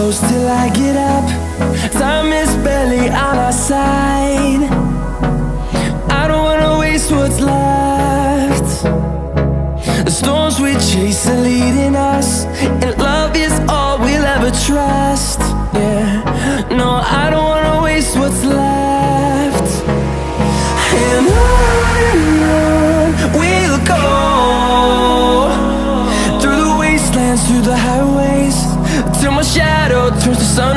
close till I get up. Time is barely on our side. I don't wanna waste what's left. The storms we chase are leading us, and love is all we'll ever trust. Yeah, no, I don't wanna waste what's left. And on we'll go, through the wastelands, through the highways, till my shadow turns to sun